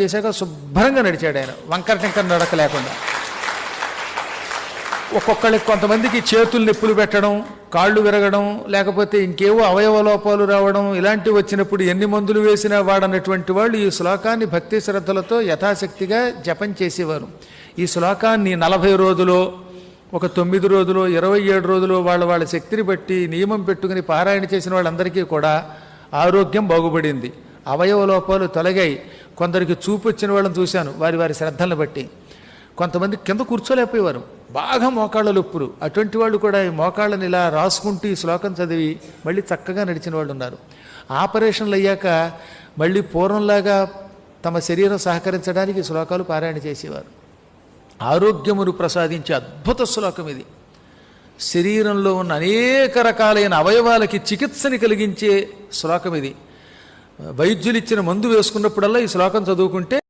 చేశాక శుభ్రంగా నడిచాడు ఆయన, వంకర టెంకర నడక లేకుండా. ఒక్కొక్కళ్ళకి కొంతమందికి చేతులు నొప్పులు పెట్టడం, కాళ్ళు విరగడం, లేకపోతే ఇంకేవో అవయవ లోపాలు రావడం, ఇలాంటివి వచ్చినప్పుడు ఎన్ని మందులు వేసినా వాడనటువంటి వాళ్ళు ఈ శ్లోకాన్ని భక్తి శ్రద్ధలతో యథాశక్తిగా జపం చేసేవారు. ఈ శ్లోకాన్ని 40 రోజులో, ఒక 9 రోజులో, 27 రోజులో వాళ్ళ శక్తిని బట్టి నియమం పెట్టుకుని పారాయణ చేసిన వాళ్ళందరికీ కూడా ఆరోగ్యం బాగుపడింది, అవయవ లోపాలు తొలగాయి. కొందరికి చూపు వచ్చిన వాళ్ళని చూశాను, వారి శ్రద్ధలను బట్టి. కొంతమంది కింద కూర్చోలేకపోయేవారు, బాగా మోకాళ్ళ నొప్పులు, అటువంటి వాళ్ళు కూడా ఈ మోకాళ్ళని ఇలా రాసుకుంటూ ఈ శ్లోకం చదివి మళ్ళీ చక్కగా నడిచిన వాళ్ళు ఉన్నారు. ఆపరేషన్లు అయ్యాక మళ్ళీ పూర్వంలాగా తమ శరీరం సహకరించడానికి ఈ శ్లోకాలు పారాయణ చేసేవారు. ఆరోగ్యమును ప్రసాదించే అద్భుత శ్లోకం ఇది. శరీరంలో ఉన్న అనేక రకాలైన అవయవాలకి చికిత్సని కలిగించే శ్లోకం ఇది. వైద్యులు ఇచ్చిన మందు వేసుకున్నప్పుడల్లా ఈ శ్లోకం చదువుకుంటే